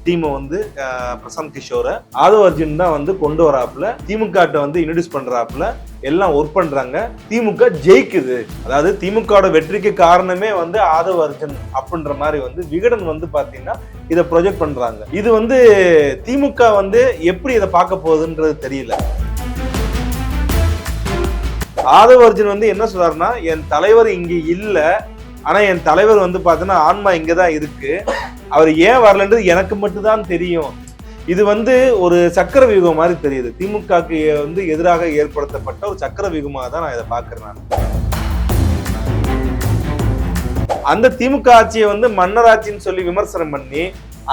டீமை வந்து பிரசாந்த் கிஷோரை ஆதவ அர்ஜுன் தான் வந்து கொண்டு வராப்புல, திமுக வந்து இன்ட்ரோடியூஸ் பண்றாப்புல, எல்லாம் ஒர்க் பண்றாங்க. திமுக ஜெயிக்குது. அதாவது திமுக வெற்றிக்கு காரணமே வந்து ஆதவ அர்ஜுன் அப்படின்ற மாதிரி வந்து விகடன் வந்து பாத்தீங்கன்னா இதை ப்ரொஜெக்ட் பண்றாங்க. இது வந்து திமுக வந்து எப்படி இதை பார்க்க போகுதுன்றது தெரியல. ஆதவ அர்ஜுன் வந்து என்ன சொல்றாருன்னா, என் தலைவர் இங்க இல்ல, ஆனா என் தலைவர் வந்து பாத்தீங்கன்னா ஆன்மா இங்கதான் இருக்கு, அவர் ஏன் வரலன்றது எனக்கு மட்டும்தான் தெரியும். இது வந்து ஒரு சக்கர வியூகம் மாதிரி தெரியுது. திமுகக்கு வந்து எதிராக ஏற்படுத்தப்பட்ட ஒரு சக்கர வியூகமாக தான் நான் இதை பாக்குறேன். நான் அந்த திமுக ஆட்சியை வந்து மன்னராட்சின்னு சொல்லி விமர்சனம் பண்ணி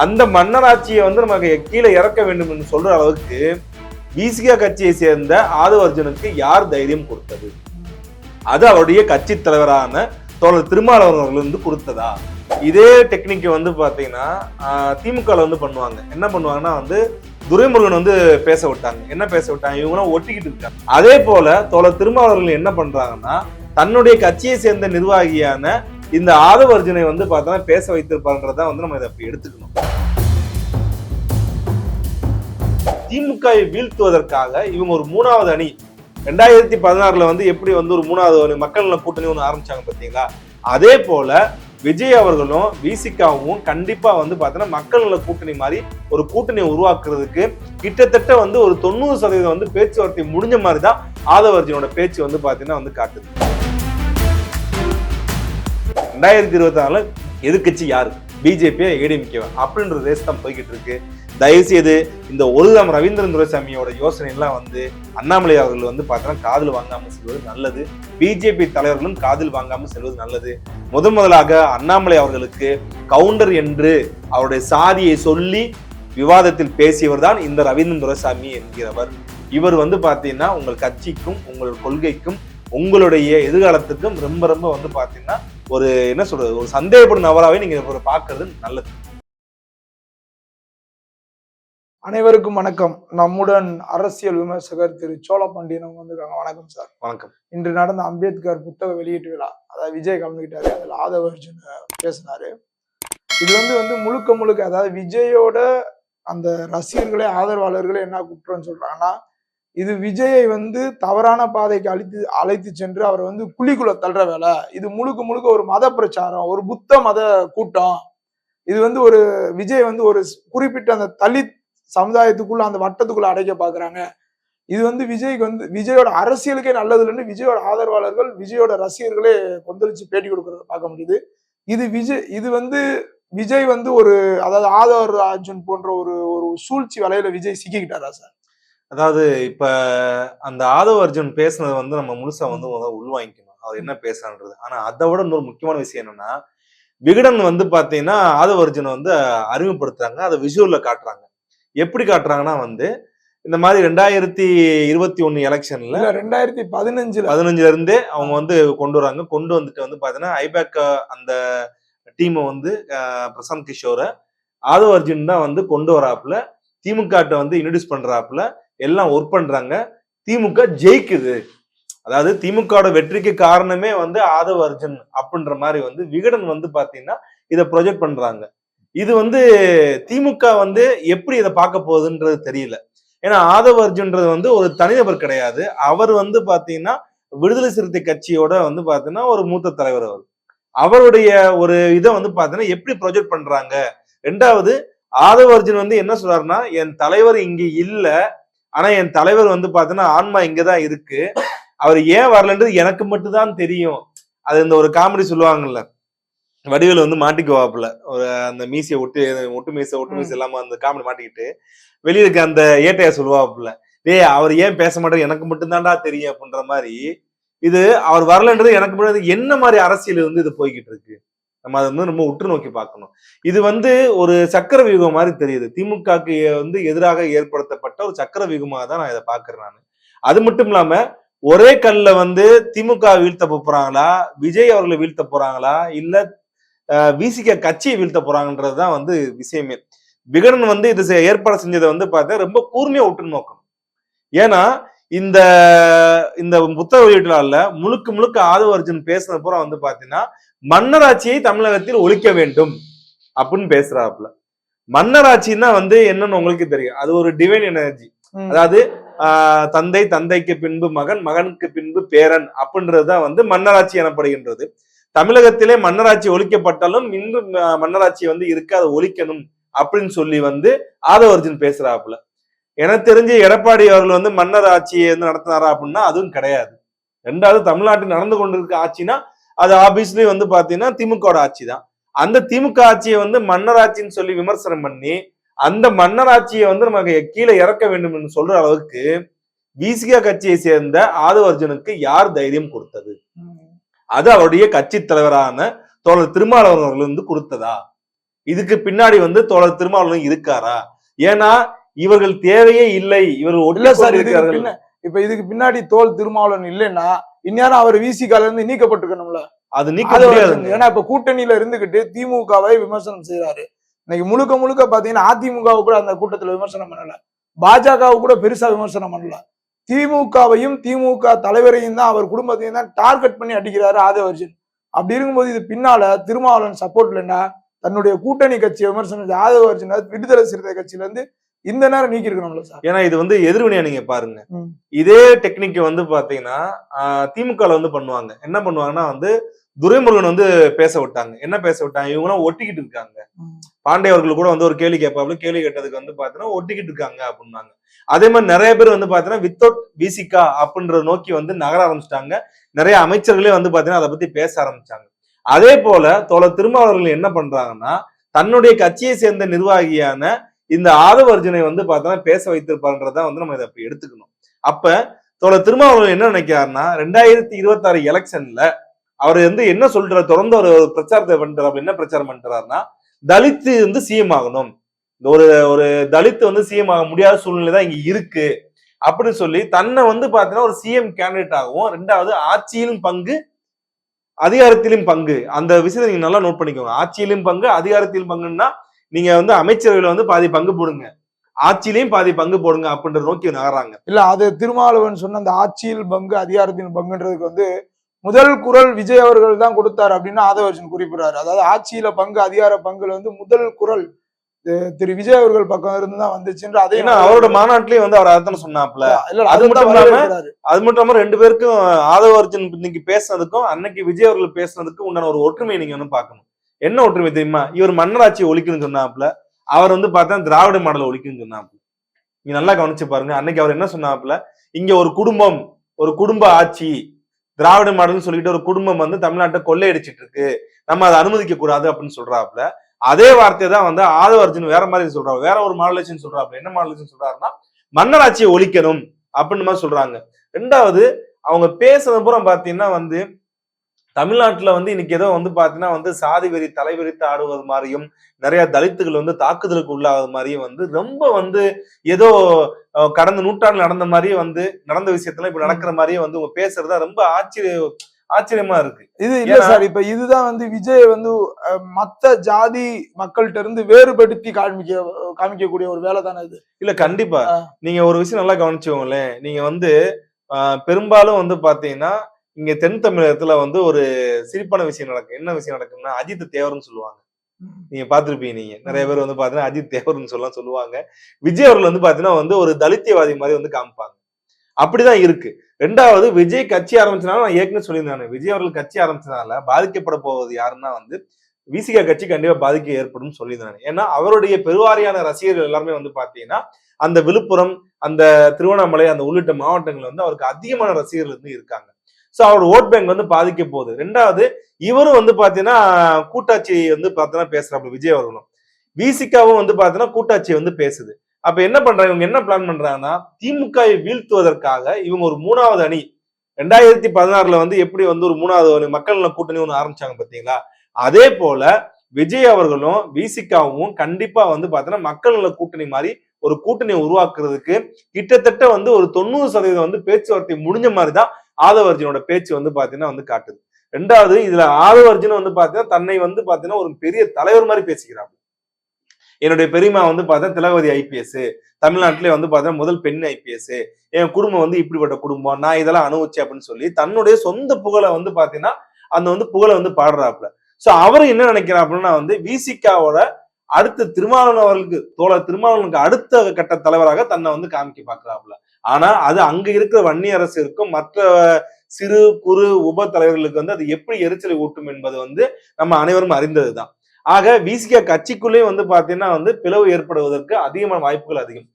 அந்த மன்னராட்சியை வந்து நமக்கு கீழே இறக்க வேண்டும் என்று சொல்ற அளவுக்கு விசிகா கட்சியை சேர்ந்த ஆதவ அர்ஜுனுக்கு யார் தைரியம் கொடுத்தது? அது அவருடைய கட்சி தலைவரான தோழர் திருமாவளவர்கள் வந்து கொடுத்ததா? இதே டெக்னிக் வந்து பாத்தீங்கன்னா திமுக வந்து பண்ணுவாங்க. என்ன பண்ணுவாங்கன்னா வந்து துரைமுருகன் வந்து பேச விட்டாங்க. என்ன பேச விட்டாங்க? இவங்க ஒட்டிக்கிட்டு இருக்காங்க. அதே போல தோழர் திருமாவளவர்கள் என்ன பண்றாங்கன்னா, தன்னுடைய கட்சியை சேர்ந்த நிர்வாகியான இந்த ஆதவ அர்ஜுனை வந்து பார்த்தோன்னா பேச வைத்திருப்பாருன்றதான் வந்து நம்ம இதை எடுத்துக்கணும். திமுகவை வீழ்த்துவதற்காக இவங்க ஒரு மூணாவது அணி 2016 வந்து எப்படி வந்து ஒரு மூணாவது அணி மக்கள் நல கூட்டணி ஒன்று ஆரம்பிச்சாங்க பார்த்தீங்களா? அதே போல விஜய் அவர்களும் விசிகாவும் கண்டிப்பா வந்து பார்த்தோன்னா மக்கள் நல கூட்டணி மாதிரி ஒரு கூட்டணியை உருவாக்குறதுக்கு கிட்டத்தட்ட வந்து ஒரு 90% வந்து பேச்சுவார்த்தை முடிஞ்ச மாதிரி தான் ஆதவ அர்ஜுனோட பேச்சு வந்து பார்த்தீங்கன்னா வந்து காட்டுது. 2024 எதிர்கட்சி யாரு? பிஜேபி, ஏடிஎம்கே அப்படின்ற ரேஸ் தான் போய்கிட்டு இருக்கு. தயவுசெய்து இந்த ஒருதாம் ரவீந்திரன் துரைசாமியோட யோசனை எல்லாம் வந்து அண்ணாமலை அவர்கள் வந்து பார்த்தோன்னா காதில் வாங்காமல் செல்வது நல்லது. பிஜேபி தலைவர்களும் காதில் வாங்காமல் செல்வது நல்லது. முதலாக அண்ணாமலை அவர்களுக்கு கவுண்டர் என்று அவருடைய சாதியை சொல்லி விவாதத்தில் பேசியவர் தான் இந்த ரவீந்திரன் துரைசாமி என்கிறவர். இவர் வந்து பார்த்தீங்கன்னா உங்கள் கட்சிக்கும் உங்கள் கொள்கைக்கும் உங்களுடைய எதிர்காலத்துக்கும் ரொம்ப ரொம்ப வந்து பார்த்தீங்கன்னா ஒரு என்ன சொல்றது, ஒரு சந்தேகப்படும் நபராகவே நீங்க பார்க்கறது நல்லது. அனைவருக்கும் வணக்கம். நம்முடன் அரசியல் விமர்சகர் திரு சோழ பாண்டியன் வந்திருக்காங்க. வணக்கம் சார். வணக்கம். இன்று நடந்த அம்பேத்கர் புத்தக வெளியீட்டு விழா, அதாவது விஜய் கலந்துகிட்டாரு, அதில் ஆதவ அர்ஜுன் பேசினாரு. இது வந்து முழுக்க அதாவது விஜயோட அந்த ரசிகர்களே ஆதரவாளர்களே என்ன குற்றம்னு சொல்றாங்கன்னா, இது விஜயை வந்து தவறான பாதைக்கு அழைத்து சென்று அவரை வந்து குழிக்குள்ள தள்ளுற வேலை. இது முழுக்க ஒரு மத பிரச்சாரம், ஒரு புத்த மத கூட்டம். இது வந்து ஒரு விஜய் வந்து ஒரு குறிப்பிட்ட அந்த தலித் சமுதாயத்துக்குள்ள அந்த வட்டத்துக்குள்ள அடைக்க பாக்குறாங்க. இது வந்து விஜய்க்கு வந்து விஜயோட அரசியலுக்கே நல்லது இல்லைன்னு விஜயோட ஆதரவாளர்கள், விஜயோட ரசிகர்களே கொந்தளிச்சு பேட்டி கொடுக்கறத பார்க்க முடியுது. இது வந்து விஜய் வந்து ஒரு அதாவது ஆதவ அர்ஜுன் போன்ற ஒரு சூழ்ச்சி வலையில விஜய் சிக்கிக்கிட்டாரா சார்? அதாவது இப்ப அந்த ஆதவ அர்ஜுன் பேசுனது வந்து நம்ம முழுசா வந்து உள்வாங்கிக்கணும், அவர் என்ன பேசுறான்றது. ஆனா அதை விட இன்னொரு முக்கியமான விஷயம் என்னன்னா, விகடன் வந்து பாத்தீங்கன்னா ஆதவ அர்ஜுனை வந்து அறிமுகப்படுத்துறாங்க, அதை விஷுவல்ல காட்டுறாங்க. எப்படி காட்டுறாங்கன்னா வந்து இந்த மாதிரி 2021 எலெக்ஷன்ல 2015 இருந்தே அவங்க வந்து கொண்டு வராங்க. கொண்டு வந்துட்டு வந்து பாத்தீங்கன்னா ஐபேக் அந்த டீமை வந்து பிரசாந்த் கிஷோரை ஆதவ அர்ஜுன் தான் வந்து கொண்டு வராப்புல, திமுக வந்து இன்ட்ரோடியூஸ் பண்றாப்புல, எல்லாம் ஒர்க் பண்றாங்க. திமுக ஜெயிக்குது. அதாவது திமுக வெற்றிக்கு காரணமே வந்து ஆதவ அர்ஜுன் அப்படின்ற மாதிரி வந்து விகடன் வந்து பாத்தீங்கன்னா இதை ப்ரொஜெக்ட் பண்றாங்க. இது வந்து திமுக வந்து எப்படி இதை பார்க்க போகுதுன்றது தெரியல. ஏன்னா ஆதவ அர்ஜுன்றது வந்து ஒரு தனிநபர் கிடையாது. அவர் வந்து பாத்தீங்கன்னா விடுதலை சிறுத்தை கட்சியோட வந்து பாத்தீங்கன்னா ஒரு மூத்த தலைவர். அவருடைய ஒரு இதை வந்து பாத்தீங்கன்னா எப்படி ப்ரொஜெக்ட் பண்றாங்க. ரெண்டாவது, ஆதவ அர்ஜுன் வந்து என்ன சொல்றாருன்னா, என் தலைவர் இங்க இல்ல, ஆனா என் தலைவர் வந்து பாத்தீங்கன்னா ஆன்மா இங்கதான் இருக்கு, அவர் ஏன் வரலன்றது எனக்கு மட்டும்தான் தெரியும். அது இந்த ஒரு காமெடி சொல்லுவாங்கல்ல, வடிவேலு வந்து மாட்டிக்குவாப்புல, ஒரு அந்த மீசையை ஒட்டு மீசை இல்லாம அந்த காமெடி மாட்டிக்கிட்டு வெளியே இருக்க அந்த ஏட்டையா சொல்லுவாப்புல, டேய் அவர் ஏன் பேச மாட்டாரு எனக்கு மட்டும்தான்டா தெரியும் அப்படின்ற மாதிரி. இது அவர் வரலன்றது எனக்கு மட்டும் என்ன மாதிரி அரசியல் வந்து இது போய்கிட்டு இருக்கு, நம்ம அதை வந்து ரொம்ப உற்று நோக்கி பார்க்கணும். இது வந்து ஒரு சக்கர வியூகம் மாதிரி தெரியுது. திமுகக்கு வந்து எதிராக ஏற்படுத்தப்பட்ட ஒரு சக்கர வியூகமாக தான் நான் இதை பாக்குறேன். நான் அது மட்டும் இல்லாம ஒரே கல்ல வந்து திமுக வீழ்த்த போறாங்களா, விஜய் அவர்களை வீழ்த்த போறாங்களா, இல்ல விசிக கட்சியை வீழ்த்த போறாங்கன்றதுதான் வந்து விஷயமே. விகடன் வந்து இது ஏற்பாடு செஞ்சதை வந்து பார்த்தா ரொம்ப கூர்மையா உற்று நோக்கணும். ஏன்னா இந்த இந்த புத்தக வெளியீட்டுல முழுக்க ஆதவ அர்ஜுன் பேசுனது பூரா வந்து பாத்தீங்கன்னா மன்னராட்சியை தமிழகத்தில் ஒழிக்க வேண்டும் அப்படின்னு பேசுறாப்புல. மன்னராட்சின்னா வந்து என்னன்னு உங்களுக்கு தெரியும், அது ஒரு டிவைன் எனர்ஜி. அதாவது தந்தை, தந்தைக்கு பின்பு மகன், மகனுக்கு பின்பு பேரன் அப்படின்றதுதான் வந்து மன்னராட்சி எனப்படுகின்றது. தமிழகத்திலே மன்னராட்சி ஒழிக்கப்பட்டாலும் இன்னும் மன்னராட்சி வந்து இருக்கு, அதை ஒழிக்கணும் அப்படின்னு சொல்லி வந்து ஆதவர்ஜுன் பேசுறாப்புல. எனக்கு தெரிஞ்சு எடப்பாடி அவர்கள் வந்து மன்னர் ஆட்சியை வந்து நடத்தினாரா அப்படின்னா அதுவும் கிடையாது. ரெண்டாவது தமிழ்நாட்டில் நடந்து கொண்டிருக்க ஆட்சினா அது ஆபீஸ்லயும் வந்து பாத்தீங்கன்னா திமுக ஆட்சி தான். அந்த திமுக ஆட்சியை வந்து மன்னராட்சின்னு சொல்லி விமர்சனம் பண்ணி அந்த மன்னராட்சியை வந்து நமக்கு கீழே இறக்க வேண்டும் என்று சொல்ற அளவுக்கு விசிகா கட்சியை சேர்ந்த ஆதவர்ஜுனுக்கு யார் தைரியம் கொடுத்தது? அது அவருடைய கட்சி தலைவரான தோழர் திருமாவளவன் அவர்கள் வந்து கொடுத்ததா? இதுக்கு பின்னாடி வந்து தோழர் திருமாவளவன் இருக்காரா? ஏன்னா இவர்கள் தேவையே இல்லை, இவர்கள் ஒட்டில. இப்ப இதுக்கு பின்னாடி தோல் திருமாவளவன் இல்லைன்னா இந்நேரம் அவர் விசிகால இருந்து நீக்கப்பட்டிருக்கணும்ல. அது நீக்க முடியாது. ஏன்னா இப்ப கூட்டணியில இருந்துகிட்டு திமுகவை விமர்சனம் செய்யறாரு. இன்னைக்கு முழுக்க முழுக்க பாத்தீங்கன்னா அதிமுகவை கூட அந்த கூட்டத்துல விமர்சனம் பண்ணல, பாஜகவை கூட பெருசா விமர்சனம் பண்ணல. திமுகவையும் திமுக தலைவரையும் தான் அவர் குடும்பத்தையும் தான் டார்கெட் பண்ணி அடிக்கிறாரு ஆதவர்ஜுன். அப்படி இருக்கும்போது இது பின்னால திருமாவளவன் சப்போர்ட் இல்லைன்னா தன்னுடைய கூட்டணி கட்சியை விமர்சனம் ஆதவர்ஜுன் விடுதலை சிறுத்தை கட்சியில இருந்து இந்த நேரம் நீக்கி இருக்கணும்ல சார். ஏன்னா இது வந்து எதிர்வினையா நீங்க பாருங்க. இதே டெக்னிக் வந்து பாத்தீங்கன்னா திமுக வந்து பண்ணுவாங்க. என்ன பண்ணுவாங்கன்னா வந்து துரைமுருகன் வந்து பேச விட்டாங்க. என்ன பேச விட்டாங்க? இவங்க எல்லாம் ஒட்டிக்கிட்டு இருக்காங்க. பாண்டே அவர்கள் கூட வந்து ஒரு கேள்வி கேட்பாப்ல, கேள்வி கேட்டதுக்கு வந்து பாத்தீங்கன்னா ஒட்டிக்கிட்டு இருக்காங்க அப்படின்னாங்க. அதே மாதிரி நிறைய பேர் வந்து பாத்தீங்கன்னா வித்தவுட் விசிகா அப்படின்றத நோக்கி வந்து நகர ஆரம்பிச்சிட்டாங்க. நிறைய அமைச்சர்களே வந்து பாத்தீங்கன்னா அதை பத்தி பேச ஆரம்பிச்சாங்க. அதே போல தோழர் திருமாவளவர்கள் என்ன பண்றாங்கன்னா தன்னுடைய கட்சியை சேர்ந்த நிர்வாகியான இந்த ஆதவர்ஜுனை வந்து பார்த்தோன்னா பேச வைத்திருப்பாருன்றதான் வந்து நம்ம இதை அப்படி எடுத்துக்கணும். அப்ப தோழர் திருமாவளவன் என்ன நினைக்கிறாருன்னா 2026 எலெக்ஷன்ல அவர் வந்து என்ன சொல்றாரு, தொடர்ந்து ஒரு பிரச்சாரத்தை பண்றாரு. என்ன பிரச்சாரம் பண்றாருன்னா தலித்து வந்து சிஎம் ஆகணும், ஒரு ஒரு தலித்து வந்து சிஎம் ஆக முடியாத சூழ்நிலை தான் இங்க இருக்கு அப்படின்னு சொல்லி தன்னை வந்து பாத்தீங்கன்னா ஒரு சிஎம் கேண்டிடேட் ஆகவும், ரெண்டாவது ஆட்சியிலும் பங்கு அதிகாரத்திலும் பங்கு, அந்த விஷயத்தை நீங்க நல்லா நோட் பண்ணிக்கோங்க. ஆட்சியிலும் பங்கு அதிகாரத்திலும் பங்குன்னா நீங்க வந்து அமைச்சர்கள் வந்து பாதி பங்கு போடுங்க, ஆட்சியிலையும் பாதி பங்கு போடுங்க அப்படின்ற நோக்கி நகர்றாங்க. இல்ல அது திருமாவளவன் சொன்ன அந்த ஆட்சியில் பங்கு அதிகாரத்தின் பங்குன்றதுக்கு வந்து முதல் குரல் விஜய் அவர்கள் தான் கொடுத்தாரு அப்படின்னு ஆதவர்ஜுன் குறிப்பிடுறாரு. அதாவது ஆட்சியில பங்கு அதிகார பங்குல வந்து முதல் குரல் திரு விஜய் அவர்கள் பக்கம் இருந்து தான் வந்துச்சுன்ற அதே அவரோட மாநாட்டிலேயே வந்து அவர் அர்த்தம் சொன்னாப்ல. அது மட்டும் இல்லாம ரெண்டு பேருக்கும் ஆதவர்ஜுன் இன்னைக்கு பேசுனதுக்கும் அன்னைக்கு விஜய் அவர்கள் பேசுனதுக்கும் உண்டான ஒரு ஒற்றுமை நீங்க வந்து பாக்கணும். என்ன ஒற்றுமை தெரியுமா? இவர் மன்னராட்சியை ஒழிக்கணும்னு சொன்னாப்புல, அவர் வந்து பார்த்தா திராவிட மாடலை ஒழிக்கணும்னு சொன்னாப்புல. நீங்க நல்லா கவனிச்சு பாருங்க. அன்னைக்கு அவர் என்ன சொன்னாப்புல, இங்க ஒரு குடும்பம், ஒரு குடும்ப ஆட்சி, திராவிட மாடல்னு சொல்லிட்டு ஒரு குடும்பம் வந்து தமிழ்நாட்டை கொள்ளையடிச்சிட்டு இருக்கு, நம்ம அதை அனுமதிக்க கூடாது அப்படின்னு சொல்றாப்புல. அதே வார்த்தை தான் வந்து ஆதவர்ஜுன் வேற மாதிரி சொல்றாரு, வேற ஒரு மாடலேஷன் சொல்றாப்புல. என்ன மாடலேஷன் சொல்றாருன்னா மன்னராட்சியை ஒழிக்கணும் அப்படின்னு மாதிரி சொல்றாங்க. ரெண்டாவது அவங்க பேசுறது பூரா பாத்தீங்கன்னா வந்து தமிழ்நாட்டுல வந்து இன்னைக்கு ஏதோ வந்து பாத்தீங்கன்னா வந்து சாதி வெறி தலைவெறித்து ஆடுவது மாதிரியும், நிறைய தலித்துகள் வந்து தாக்குதலுக்கு உள்ளாவது மாதிரியும் வந்து ரொம்ப வந்து ஏதோ கடந்த நூற்றாண்டு நடந்த மாதிரியே வந்து நடந்த விஷயத்துல இப்ப நடக்கிற மாதிரியே வந்து உங்க பேசுறதா ரொம்ப ஆச்சரியமா இருக்கு. இது இல்ல சார், இப்ப இதுதான் வந்து விஜய் வந்து மத்த ஜாதி மக்கள்கிட்ட இருந்து வேறுபடுத்தி காமிக்கக்கூடிய ஒரு வேலை தானே இது. இல்ல கண்டிப்பா நீங்க ஒரு விஷயம் நல்லா கவனிச்சுக்கோங்களேன். நீங்க வந்து பெரும்பாலும் வந்து பாத்தீங்கன்னா இங்க தென் தமிழகத்துல வந்து ஒரு சிரிப்பான விஷயம் நடக்கும். என்ன விஷயம் நடக்கும்னா அஜித் தேவர்னு சொல்லுவாங்க. நீங்க பாத்திருப்பீங்க. நீங்க நிறைய பேர் வந்து பாத்தீங்கன்னா அஜித் தேவர்னு சொல்லுவாங்க. விஜய் அவர்கள் வந்து பாத்தீங்கன்னா வந்து ஒரு தலித்தியவாதி மாதிரி வந்து காமிப்பாங்க. அப்படிதான் இருக்கு. ரெண்டாவது விஜய் கட்சி ஆரம்பிச்சனால நான் ஏற்கனவே சொல்லியிருந்தேன், விஜய் அவர்கள் கட்சி ஆரம்பிச்சதுனால பாதிக்கப்பட போவது யாருன்னா வந்து விசிகா கட்சி கண்டிப்பா பாதிக்க ஏற்படும் சொல்லியிருந்தாங்க. ஏன்னா அவருடைய பெருவாரியான ரசிகர்கள் எல்லாருமே வந்து பாத்தீங்கன்னா அந்த விழுப்புரம், அந்த திருவண்ணாமலை, அந்த உள்ளிட்ட மாவட்டங்கள் வந்து அவருக்கு அதிகமான ரசிகர்கள் வந்து இருக்காங்க. சோ அவர் ஓட் பேங்க் வந்து பாதிக்க போகுது. ரெண்டாவது இவரும் வந்து பாத்தீங்கன்னா கூட்டாட்சி வந்து பாத்தீங்கன்னா பேசுறாப்புல விஜய் அவர்களும். விசிகாவும் வந்து பாத்தீங்கன்னா கூட்டாட்சி வந்து பேசுது. அப்ப என்ன பண்றாங்க, இவங்க என்ன பிளான் பண்றாங்கன்னா திமுகவை வீழ்த்துவதற்காக இவங்க ஒரு மூணாவது அணி 2016 வந்து எப்படி வந்து ஒரு மூணாவது மக்கள் நல கூட்டணி ஒண்ணு ஆரம்பிச்சாங்க பாத்தீங்களா, அதே போல விஜய் அவர்களும் விசிகாவும் கண்டிப்பா வந்து பாத்தீங்கன்னா மக்கள் நல கூட்டணி மாதிரி ஒரு கூட்டணியை உருவாக்குறதுக்கு கிட்டத்தட்ட வந்து ஒரு 90% வந்து பேச்சுவார்த்தை முடிஞ்ச மாதிரிதான் ஆதவர்ஜுனோட பேச்சு வந்து பாத்தீங்கன்னா வந்து காட்டுது. ரெண்டாவது இதுல ஆதவர்ஜுன் வந்து பாத்தீங்கன்னா தன்னை வந்து பாத்தீங்கன்னா ஒரு பெரிய தலைவர் மாதிரி பேசிக்கிறாங்க. என்னுடைய பெரியமா வந்து பார்த்தா திலகவதி ஐபிஎஸ், தமிழ்நாட்டிலே வந்து பார்த்தா முதல் பெண் ஐபிஎஸ், என் குடும்பம் வந்து இப்படிப்பட்ட குடும்பம், நான் இதெல்லாம் அனுபவிச்சேன் அப்படின்னு சொல்லி தன்னுடைய சொந்த புகழை வந்து பாத்தீங்கன்னா அந்த வந்து புகழை வந்து பாடுறாப்புல. சோ அவரு என்ன நினைக்கிறாப்புலன்னா வந்து விசிகாவோட அடுத்து திருமாவளவன் அவர்களுக்கு தோழர் திருமாவளவனுக்கு அடுத்த கட்ட தலைவராக தன்னை வந்து காமிக்க பாக்குறாப்புல. ஆனா அது அங்க இருக்கிற வன்னிய அரசிற்கும் மற்ற சிறு குறு உப தலைவர்களுக்கு வந்து அது எப்படி எரிச்சலை ஊட்டும் என்பது வந்து நம்ம அனைவரும் அறிந்ததுதான். ஆக விசிக கட்சிக்குள்ளேயே வந்து பாத்தீங்கன்னா வந்து பிளவு ஏற்படுவதற்கு அதிகமான வாய்ப்புகள் அதிகம்.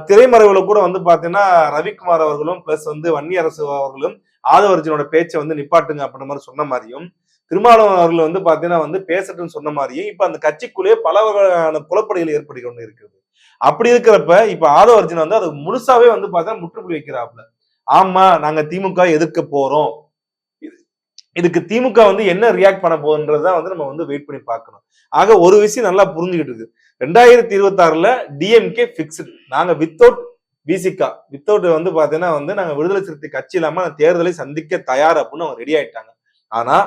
திரைமறைவுல கூட வந்து பாத்தீங்கன்னா ரவிக்குமார் அவர்களும் பிளஸ் வந்து வன்னியரசு அவர்களும் ஆதவர்ஜனோட பேச்சை வந்து நிப்பாட்டுங்க அப்படின்ற மாதிரி சொன்ன மாதிரியும், திருமாவளவன் அவர்கள் வந்து பாத்தீங்கன்னா வந்து பேசட்டுன்னு சொன்ன மாதிரியும் இப்ப அந்த கட்சிக்குள்ளேயே பல வகையான குழப்படிகள் ஏற்பட்டு கொண்டு இருக்கிறது. அப்படி இருக்கிறப்ப இப்ப ஆதவர்ஜன் வந்து அது முழுசாவே வந்து பாத்தீங்கன்னா முற்றுப்புள்ளி வைக்கிறாப்புல. ஆமா நாங்க திமுக எதிர்க்க போறோம், இதுக்கு திமுக வந்து என்ன ரியாக்ட் பண்ண போகுதுன்றதான் வந்து நம்ம வந்து வெயிட் பண்ணி பார்க்கணும். ஆக ஒரு விஷயம் நல்லா புரிஞ்சுக்கிட்டு இருக்கு. 2026ல டிஎம்கே பிக்ஸ்டு, நாங்க வித்தவுட் விசிகா வித்தவுட் வந்து பாத்தீங்கன்னா வந்து நாங்க விடுதலை சிறுத்தை கட்சி இல்லாம தேர்தலை சந்திக்க தயார் அப்படின்னு அவங்க ரெடி ஆயிட்டாங்க. ஆனா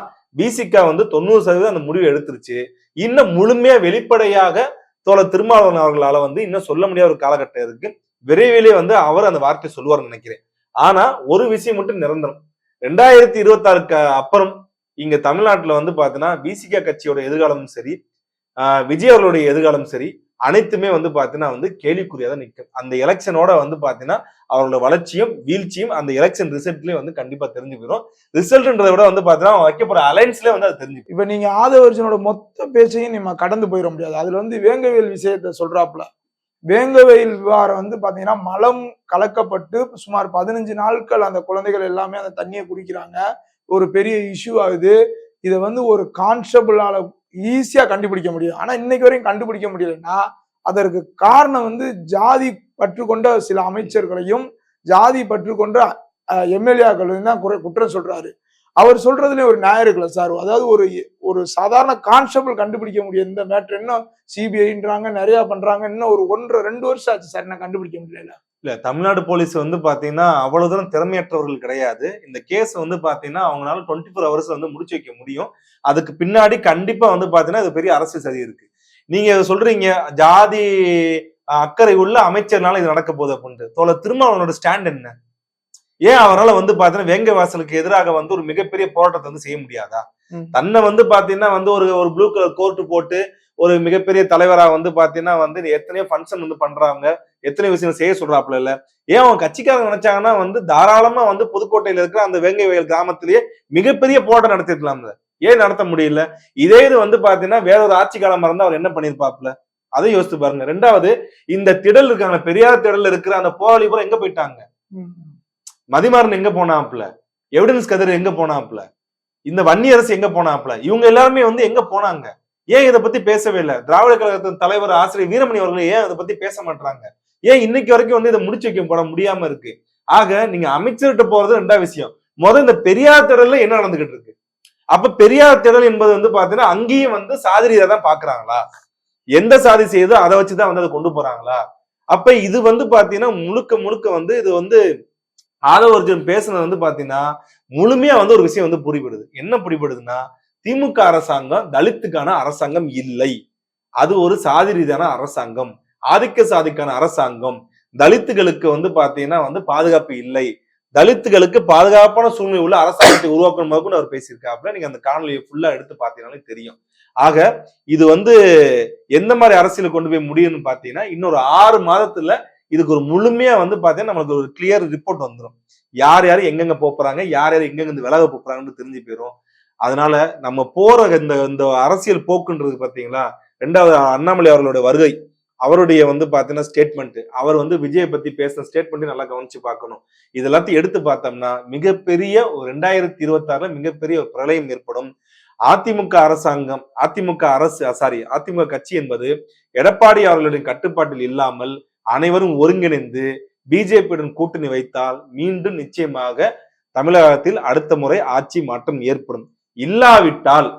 விசிகா வந்து 90% அந்த முடிவு எடுத்துருச்சு. இன்னும் முழுமையா வெளிப்படையாக தோழர் திருமாவளவன் அவர்களால வந்து இன்னும் சொல்ல முடியாத ஒரு காலகட்டம் இருக்கு. விரைவிலே வந்து அவர் அந்த வார்த்தை சொல்லுவார்னு நினைக்கிறேன். ஆனா ஒரு விஷயம் மட்டும் நிரந்தரம், 2026க்கு அப்புறம் இங்க தமிழ்நாட்டுல வந்து பாத்தீங்கன்னா விசிகா கட்சியோட எதிர்காலமும் சரி, விஜய் அவர்களுடைய எதிர்காலம் சரி, அனைத்துமே வந்து பாத்தீங்கன்னா வந்து கேள்விக்குறியா தான் நிற்கும். அந்த எலெக்ஷனோட வந்து பாத்தீங்கன்னா அவரோட வளர்ச்சியும் வீழ்ச்சியும் அந்த எலெக்ஷன் ரிசல்ட்லயே வந்து கண்டிப்பா தெரிஞ்சு போயிடும். ரிசல்ட்ன்றதை விட வந்து பாத்தீங்கன்னா வைக்க போற அலைன்ஸ்ல வந்து அது தெரிஞ்சு. இப்ப நீங்க ஆதவர்ஜனோட மொத்த பேச்சையும் நம்ம கடந்து போயிட முடியாது. அதுல வந்து வேங்கவேல் விஷயத்த சொல்றாப்புல. வேங்கவேல் விவகாரம் வந்து பாத்தீங்கன்னா மலம் கலக்கப்பட்டு சுமார் 15 நாட்கள் அந்த குழந்தைகள் எல்லாமே அந்த தண்ணியை குடிக்கிறாங்க. ஒரு பெரிய இஷ்யூ ஆகுது. இதை வந்து ஒரு கான்ஸ்டபிளால ஈஸியா கண்டுபிடிக்க முடியும். ஆனா இன்னைக்கு வரையும் கண்டுபிடிக்க முடியலன்னா அதற்கு காரணம் வந்து ஜாதி பற்று கொண்ட சில அமைச்சர்களையும் ஜாதி பற்று கொண்ட எம்எல்ஏக்களையும் தான் குற்றம் சொல்றாரு. அவர் சொல்றதுல ஒரு நியாயம் இருக்குல்ல சார். அதாவது ஒரு சாதாரண கான்ஸ்டபிள் கண்டுபிடிக்க முடியும் இந்த மேட்டர், இன்னும் சிபிஐன்றாங்க நிறைய பண்றாங்க, இன்னும் ஒரு 1-2 வருஷம் ஆச்சு சார் நான் கண்டுபிடிக்க முடியல. இல்ல தமிழ்நாடு போலீஸ் வந்து பாத்தீங்கன்னா அவ்வளவு தூரம் திறமையற்றவர்கள் கிடையாது. இந்த கேஸ் வந்து பாத்தீங்கன்னா அவங்களால 24 hours வந்து முடிச்சு வைக்க முடியும். அதுக்கு பின்னாடி கண்டிப்பா வந்து பாத்தீங்கன்னா இது பெரிய அரசியல் சதி இருக்கு. நீங்க சொல்றீங்க ஜாதி அக்கறை உள்ள அமைச்சர்னால இது நடக்க போகுது அப்படின்ட்டு. தோழர் திருமாவளவனோட ஸ்டாண்ட் என்ன? ஏன் அவரால் வந்து பாத்தீங்கன்னா வேங்க வாசலுக்கு எதிராக வந்து ஒரு மிகப்பெரிய போராட்டத்தை வந்து செய்ய முடியாதா? தன்னை வந்து பாத்தீங்கன்னா வந்து ஒரு ப்ளூ கலர் கோர்ட்டு போட்டு ஒரு மிகப்பெரிய தலைவரா வந்து பாத்தீங்கன்னா வந்து எத்தனையோ ஃபங்க்ஷன் வந்து பண்றாங்க, எத்தனையோ விஷயம் செய்ய சொல்றாப்புல. இல்ல ஏன் அவங்க கட்சிக்காரங்க நினைச்சாங்கன்னா வந்து தாராளமா வந்து புதுக்கோட்டையில இருக்கிற அந்த வேங்கை வயல் கிராமத்திலேயே மிகப்பெரிய போராட்டம் நடத்திருக்கலாம்ல, ஏன் நடத்த முடியல? இதே இது வந்து பாத்தீங்கன்னா வேற ஒரு ஆட்சி காலமா இருந்தா அவர் என்ன பண்ணிருப்பாப்புல, அதை யோசித்து பாருங்க. ரெண்டாவது, இந்த திடல் இருக்காங்க பெரியார் திடல் இருக்கிற அந்த போராளி பூரா எங்க போயிட்டாங்க? மதிமாறன் எங்க போனாப்புல? எவிடன்ஸ் கதிர் எங்க போனாப்புல? இந்த வன்னியரசு எங்க போனாப்புல? இவங்க எல்லாருமே வந்து எங்க போனாங்க? ஏன் இதை பத்தி பேசவே இல்லை? திராவிட கழகத்தின் தலைவர் ஆசிரியர் வீரமணி அவர்கள் ஏன் அதை பத்தி பேச மாட்டாங்க? ஏன் இன்னைக்கு வரைக்கும் வந்து இதை முடிச்சு வைக்க போட முடியாம இருக்கு? ஆக நீங்க அமைச்சர்கிட்ட போறது ரெண்டாவது விஷயம். முதல் இந்த பெரியார் திடல்ல என்ன நடந்துகிட்டு இருக்கு? அப்ப பெரியார் திடல் என்பது வந்து பாத்தீங்கன்னா அங்கேயும் வந்து சாதிரியா தான் பாக்குறாங்களா? எந்த சாதி செய்யுதோ அதை வச்சுதான் வந்து அதை கொண்டு போறாங்களா? அப்ப இது வந்து பாத்தீங்கன்னா முழுக்க முழுக்க வந்து இது வந்து ஆதவர்ஜன் பேசுனது வந்து பாத்தீங்கன்னா முழுமையா வந்து ஒரு விஷயம் வந்து புரிபடுது. என்ன புரிபடுதுன்னா, திமுக அரசாங்கம் தலித்துக்கான அரசாங்கம் இல்லை, அது ஒரு சாதி ரீதியான அரசாங்கம், ஆதிக்க சாதிக்கான அரசாங்கம். தலித்துகளுக்கு வந்து பாத்தீங்கன்னா வந்து பாதுகாப்பு இல்லை, தலித்துகளுக்கு பாதுகாப்பான சூழ்நிலை உள்ள அரசாங்கத்தை உருவாக்கணும் போது அவர் பேசியிருக்காப்புல. நீங்க அந்த காணொலியை ஃபுல்லா எடுத்து பாத்தீங்கன்னாலே தெரியும். ஆக இது வந்து எந்த மாதிரி அரசியல் கொண்டு போய் முடியும்னு பாத்தீங்கன்னா இன்னொரு 6 மாதத்துல இதுக்கு ஒரு முழுமையா வந்து பாத்தீங்கன்னா நம்மளுக்கு ஒரு கிளியர் ரிப்போர்ட் வந்துடும். யார் யாரு எங்கெங்க போறாங்க, யார் யாரு எங்கெங்க விலக போறாங்கன்னு தெரிஞ்சு போயிடும். அதனால நம்ம போற இந்த அரசியல் போக்குன்றது பாத்தீங்களா, ரெண்டாவது அண்ணாமலை அவர்களுடைய வருகை, அவருடைய வந்து பாத்தீங்கன்னா ஸ்டேட்மெண்ட், அவர் வந்து விஜயை பத்தி பேசுற ஸ்டேட்மெண்ட் நல்லா கவனிச்சு பார்க்கணும். இது எல்லாத்தையும் எடுத்து பார்த்தோம்னா மிகப்பெரிய ஒரு 2026ல மிகப்பெரிய ஒரு பிரளயம் ஏற்படும். அதிமுக அரசாங்கம், அதிமுக கட்சி என்பது எடப்பாடி அவர்களுடைய கட்டுப்பாட்டில் இல்லாமல் அனைவரும் ஒருங்கிணைந்து பிஜேபியுடன் கூட்டணி வைத்தால் மீண்டும் நிச்சயமாக தமிழகத்தில் அடுத்த முறை ஆட்சி மாற்றம் ஏற்படும். இல்லாவிட்டால்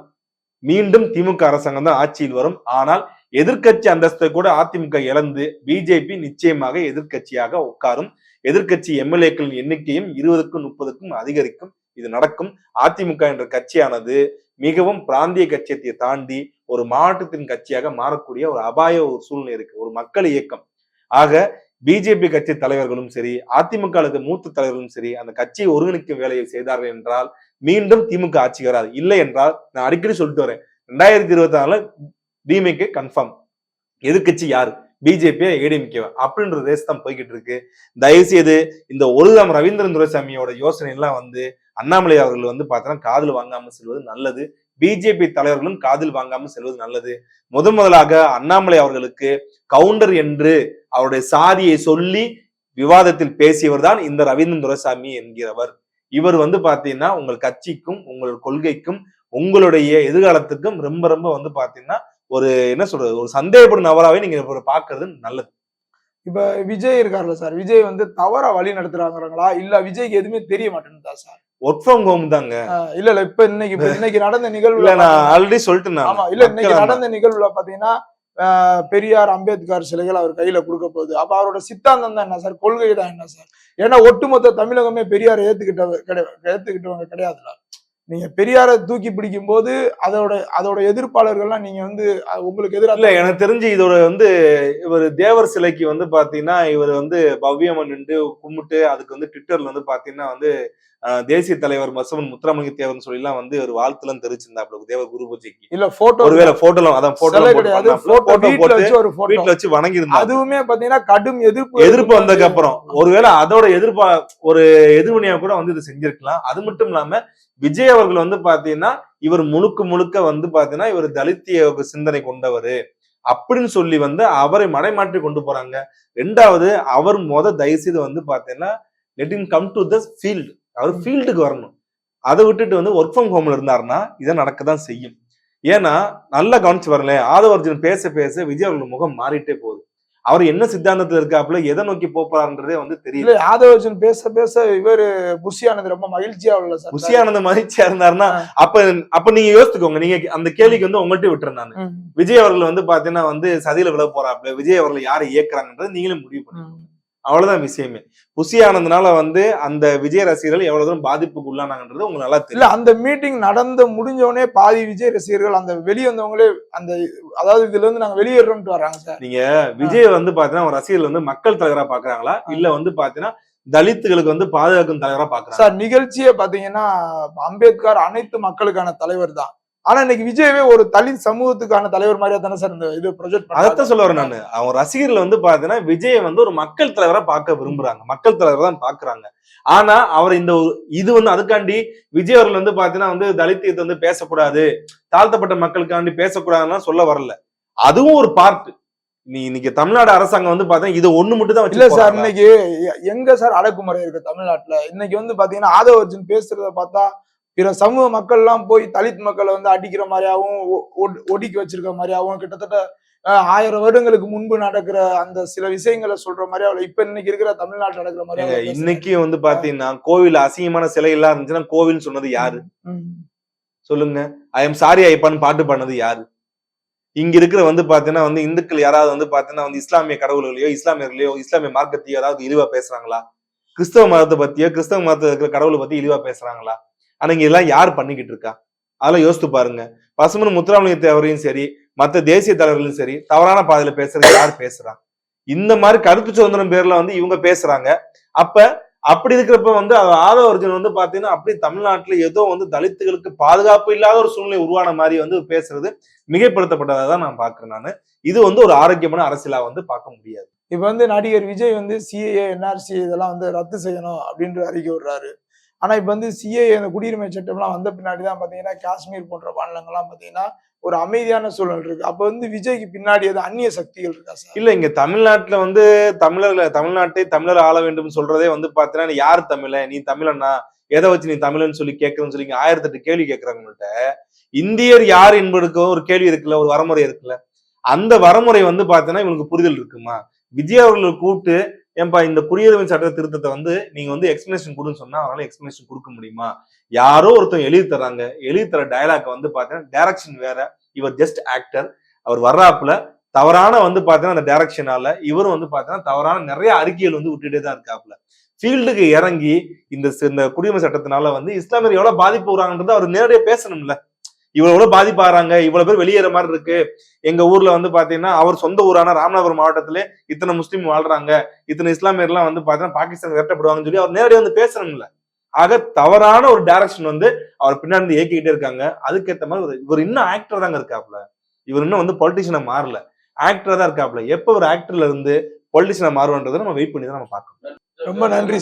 மீண்டும் திமுக அரசாங்கம் தான் ஆட்சியில் வரும். ஆனால் எதிர்கட்சி அந்தஸ்தை கூட அதிமுக இழந்து பிஜேபி நிச்சயமாக எதிர்கட்சியாக உட்காரும். எதிர்கட்சி எம்எல்ஏக்களின் எண்ணிக்கையும் 20க்கும் 30க்கும் அதிகரிக்கும். இது நடக்கும். அதிமுக என்ற கட்சியானது மிகவும் பிராந்திய கட்சியத்தை தாண்டி ஒரு மாவட்டத்தின் கட்சியாக மாறக்கூடிய ஒரு அபாய ஒரு சூழ்நிலை இருக்கு, ஒரு மக்கள் இயக்கம். ஆக பிஜேபி கட்சி தலைவர்களும் சரி, அதிமுக மூத்த தலைவர்களும் சரி அந்த கட்சியை ஒருங்கிணைக்கும் வேலையை செய்தார்கள் என்றால் மீண்டும் திமுக ஆட்சி வராது. இல்லை என்றால் நான் அடிக்கடி சொல்லிட்டு வரேன், 2026 டிஎம்கே கன்ஃபார்ம், எதிர்க்கட்சி யாரு, பிஜேபியா ஏடிஎம்கேவா அப்படின்ற ரேஸ் தான் போய்கிட்டு இருக்கு. தயவு செய்து இந்த ஒருதாம் ரவீந்திரன் துரைசாமியோட யோசனை எல்லாம் வந்து அண்ணாமலை அவர்கள் வந்து பார்த்தீங்கன்னா காதில் வாங்காம செல்வது நல்லது. பிஜேபி தலைவர்களும் காதில் வாங்காம செல்வது நல்லது. முதலாக அண்ணாமலை அவர்களுக்கு கவுண்டர் என்று அவருடைய சாதியை சொல்லி விவாதத்தில் பேசியவர் தான் இந்த ரவீந்திரன் துரைசாமி என்கிறவர். இவர் வந்து பாத்தீங்கன்னா உங்கள் கட்சிக்கும் உங்கள் கொள்கைக்கும் உங்களுடைய எதிர்காலத்துக்கும் ரொம்ப ரொம்ப வந்து பாத்தீங்கன்னா ஒரு என்ன சொல்றது, ஒரு சந்தேகப்படும் நபராவே நீங்க பாக்குறது நல்லது. இப்ப விஜய் இருக்காருல்ல சார், விஜய் வந்து தவறா வழி நடத்துறாங்களா இல்ல விஜய்க்கு எதுவுமே தெரிய மாட்டேங்குதா சார்? ஒர்க் ஃப்ரம் ஹோம் தாங்க. இல்ல இப்ப இன்னைக்கு நடந்த நிகழ்வுல நான் ஆல்ரெடி சொல்லிட்டேன். ஆமா, இல்ல இன்னைக்கு நடந்த நிகழ்வுல பாத்தீங்கன்னா பெரியார் அம்பேத்கர் சிலைகள் அவர் கையில கொடுக்க போகுது. அப்ப அவரோட சித்தாந்தம் தான் என்ன சார், கொள்கை தான் என்ன சார்? ஏன்னா ஒட்டுமொத்த தமிழகமே பெரியார் ஏத்துக்கிட்டவங்க கிடையாதுல. நீங்க பெரியார தூக்கி பிடிக்கும் போது அதோட எதிர்ப்பாளர்கள்லாம் நீங்க வந்து உங்களுக்கு எதிராக இல்ல. எனக்கு தெரிஞ்சு இதோட வந்து இவர் தேவர் சிலைக்கு வந்து பாத்தீங்கன்னா இவர் வந்து பவ்யமா நின்று கும்பிட்டு அதுக்கு வந்து ட்விட்டர்ல வந்து பாத்தீங்கன்னா வந்து தேசிய தலைவர் மசவன் முத்துராமலிங்க தேவர்னு சொல்லி எல்லாம் வந்து ஒரு வாழ்த்துலாம் தெரிவிச்சிருந்தாப்ல தேவர் குரு பூஜைக்கு. இல்ல போட்டோ, ஒருவேளை போட்டோலாம் அதான் போட்டோ வீட்டுல வச்சு வணங்கி இருந்தா அதுவுமே பாத்தீங்கன்னா கடும் எதிர்ப்பு வந்ததுக்கு அப்புறம் ஒருவேளை அதோட ஒரு எதிர்வினையா கூட வந்து இது செஞ்சிருக்கலாம். அது மட்டும் இல்லாம விஜய் அவர்கள் வந்து பாத்தீங்கன்னா இவர் முழுக்க வந்து பாத்தீங்கன்னா இவர் தலித்திய சிந்தனை கொண்டவர் அப்படின்னு சொல்லி வந்து அவரை மடைமாற்றி கொண்டு போறாங்க. ரெண்டாவது அவர் தயவு செய்து வந்து பாத்தீங்கன்னா let him come to the field. அவர் ஃபீல்டுக்கு வரணும். அதை விட்டுட்டு வந்து ஒர்க் ஃப்ரம் ஹோம்ல இருந்தாருன்னா இதை நடக்கதான் செய்யும். ஏன்னா நல்லா கவனிச்சு வரல, ஆதவர்ஜுன் பேச பேச விஜய் அவர்கள் முகம் மாறிட்டே போகுது. அவர் என்ன சித்தாந்தத்துல இருக்காப்புல எதை நோக்கி போறாருன்றதே வந்து தெரியல. ஆதவர்ஜுன் பேச பேச இவரு புஷி ஆனந்த் ரொம்ப மகிழ்ச்சியா உள்ள சார். புஷி ஆனந்த் மகிழ்ச்சியா இருந்தாருன்னா அப்ப நீங்க யோசித்துக்கோங்க. நீங்க அந்த கேள்விக்கு வந்து உங்கள்கிட்ட விட்டுறேன் நானு. விஜய் அவர்கள் வந்து பாத்தீங்கன்னா வந்து சதியில விழ போறாப்புல, விஜய் அவர்கள் யாரை இயக்குறாங்கன்றது நீங்களே முடிவு பண்ணுங்க. அவ்வளவுதான் விஷயமே. புஷி ஆனந்தனால வந்து அந்த விஜய் ரசிகர்கள் எவ்வளவு தூரம் பாதிப்புக்கு உள்ளானாங்கன்றது உங்களுக்கு நல்லா தெரியும். அந்த மீட்டிங் நடந்து முடிஞ்சோடனே பாதி விஜய் ரசிகர்கள் அந்த வெளியே வந்தவங்களே அந்த அதாவது இதுல இருந்து நாங்க வெளியேறோம்னு வர்றாங்க சார். நீங்க விஜய் வந்து பாத்தீங்கன்னா ரசிகர்கள் வந்து மக்கள் தலைவரா பாக்குறாங்களா இல்ல வந்து பாத்தீங்கன்னா தலித்துகளுக்கு வந்து பாதுகாக்கும் தலைவரா பாக்குறாங்க சார்? நிகழ்ச்சியே பாத்தீங்கன்னா அம்பேத்கர் அனைத்து மக்களுக்கான தலைவர் தான். ஆனா இன்னைக்கு விஜயவே ஒரு தலித் சமூகத்துக்கான தலைவர் மாதிரியா தானே சார் இந்த இது ப்ரொஜெக்ட் பண்ண. அதான் சொல்ல வரேன் நானு. அவங்க ரசிகர்கள் வந்து பாத்தீங்கன்னா விஜயை வந்து ஒரு மக்கள் தலைவரா பார்க்க விரும்புறாங்க, மக்கள் தலைவரா தான் பாக்குறாங்க. ஆனா அவர் இந்த இது வந்து அதுக்காண்டி விஜய் அவர்கள் வந்து பாத்தீங்கன்னா வந்து தலித்தியத்தை வந்து பேசக்கூடாது, தாழ்த்தப்பட்ட மக்களுக்காண்டி பேசக்கூடாதுன்னா சொல்ல வரல. அதுவும் ஒரு பார்ட். இன்னைக்கு தமிழ்நாடு அரசாங்கம் வந்து பாத்தீங்கன்னா இது ஒண்ணு மட்டும் தான் இல்ல சார். இன்னைக்கு எங்க சார் அடக்குமுறை இருக்கு தமிழ்நாட்டுல? இன்னைக்கு வந்து பாத்தீங்கன்னா ஆதவர்ஜுன் பேசுறத பார்த்தா பிற சமூக மக்கள் எல்லாம் போய் தலித் மக்களை வந்து அடிக்கிற மாதிரியாவும் ஒடுக்கி வச்சிருக்க மாதிரியாவும் கிட்டத்தட்ட 1000 வருடங்களுக்கு முன்பு நடக்கிற அந்த சில விஷயங்களை சொல்ற மாதிரி அவளை இப்ப இன்னைக்கு இருக்கிற தமிழ்நாட்டில் நடக்கிற மாதிரி. இன்னைக்கு வந்து பாத்தீங்கன்னா கோவில் அசிங்கமான சிலை எல்லாம் இருந்துச்சுன்னா கோவில் சொன்னது யாரு சொல்லுங்க? ஐ எம் சாரி ஐப்பான்னு பாட்டு பண்ணது யாரு? இங்க இருக்கிற வந்து பாத்தீங்கன்னா வந்து இந்துக்கள் யாராவது வந்து பாத்தீங்கன்னா வந்து இஸ்லாமிய கடவுள்களையோ இஸ்லாமியர்களையோ இஸ்லாமிய மார்க்கத்தையோ ஏதாவது இழிவா பேசுறாங்களா? கிறிஸ்தவ மதத்தை பத்தியோ கிறிஸ்தவ மதத்துல இருக்கிற கடவுளை பத்தி இழிவா பேசுறாங்களா? ஆனா இங்க எல்லாம் யார் பண்ணிக்கிட்டு இருக்கா? அதெல்லாம் யோசித்து பாருங்க. பசுமன் முத்துராமலிங்க தேவரையும் சரி மத்த தேசிய தலைவர்களும் சரி தவறான பாதையில பேசுறது யார் பேசுறாங்க? இந்த மாதிரி கருத்து சுதந்திரம் பேர்ல வந்து இவங்க பேசுறாங்க. அப்படி இருக்கிறப்ப வந்து ஆதவர்ஜுன் வந்து பாத்தீங்கன்னா அப்படி தமிழ்நாட்டுல ஏதோ வந்து தலித்துகளுக்கு பாதுகாப்பு இல்லாத ஒரு சூழ்நிலை உருவான மாதிரி வந்து பேசுறது மிகைப்படுத்தப்பட்டதா தான் நான் பாக்குறேன் நானு. இது வந்து ஒரு ஆரோக்கியமான அரசியலா வந்து பார்க்க முடியாது. இப்ப வந்து நடிகர் விஜய் வந்து சிஏஏ என்ஆர்சி இதெல்லாம் வந்து ரத்து செய்யணும் அப்படின்ற அறிக்கை விடுறாரு. ஆனா இப்ப வந்து சிஏஏ அந்த குடியுரிமை சட்டம்லாம் வந்த பின்னாடிதான் பாத்தீங்கன்னா காஷ்மீர் போன்ற மாநிலங்கள்லாம் பாத்தீங்கன்னா ஒரு அமைதியான சூழல் இருக்கு. அப்ப வந்து விஜய்க்கு பின்னாடி எது அந்நிய சக்திகள் இருக்கா சார்? இல்ல, இங்க தமிழ்நாட்டுல வந்து தமிழ்நாட்டை தமிழர் ஆள வேண்டும் சொல்றதே வந்து பாத்தீங்கன்னா யார் தமிழ, நீ தமிழனா, எதை வச்சு நீ தமிழன்னு சொல்லி கேட்கறன்னு சொல்லி 1008 கேள்வி கேட்கறவங்கள்ட்ட இந்தியர் யார் என்பதுக்கு ஒரு கேள்வி இருக்குல்ல, ஒரு வரமுறை இருக்குல்ல. அந்த வரமுறை வந்து பாத்தீங்கன்னா இவங்களுக்கு புரிதல் இருக்குமா? விஜய் அவர்களை கூப்பிட்டு ஏன்பா இந்த குடியுரிமை சட்ட திருத்தத்தை வந்து நீங்க வந்து எக்ஸ்பிளனேஷன் கொடுன்னு சொன்னா அவரால் எக்ஸ்பிளனேஷன் கொடுக்க முடியுமா? யாரோ ஒருத்தவங்க எழுதி தர்றாங்க, எழுதி தர டயலாக் வந்து பாத்தீங்கன்னா டைரக்ஷன் வேற, இவர் ஜஸ்ட் ஆக்டர். அவர் வர்றாப்புல தவறான வந்து பாத்தீங்கன்னா அந்த டைரக்ஷனால இவரும் வந்து பாத்தீங்கன்னா தவறான நிறைய அறிக்கைகள் வந்து விட்டுட்டே தான் இருக்காப்புல. ஃபீல்டுக்கு இறங்கி இந்த குடியுரிமை சட்டத்தினால வந்து இஸ்லாமியர் எவ்வளவு பாதிப்பு வராங்கன்றது அவர் நேரடியாக பேசணும்ல. இவ்வளவு பாதிப்பாறாங்க, இவ்வளவு பேர் வெளியேற மாதிரி இருக்கு. எங்க ஊர்ல வந்து பாத்தீங்கன்னா அவர் சொந்த ஊரான ராமநாதபுரம் மாவட்டத்திலே இத்தனை முஸ்லீம் வாழ்றாங்க, இத்தனை இஸ்லாமியர்லாம் வந்து பாத்தீங்கன்னா பாகிஸ்தான் விரட்டப்படுவாங்கன்னு சொல்லி அவர் நேரடியாக வந்து பேசணும்ல. ஆக தவறான ஒரு டைரக்ஷன் வந்து அவர் பின்னாடி இயக்கிக்கிட்டே இருக்காங்க. அதுக்கேற்ற மாதிரி இவர் இன்னும் ஆக்டர் தாங்க இருக்காப்ல. இவர் இன்னும் வந்து பொலிட்டிஷியனா மாறல. ஆக்டரா தான் இருக்காப்ல. எப்ப ஒரு ஆக்டர்ல இருந்து பொலிட்டிஷியனா மாறுவான்றதை நம்ம வெயிட் பண்ணி தான் நம்ம பார்க்கணும். ரொம்ப நன்றி சார்.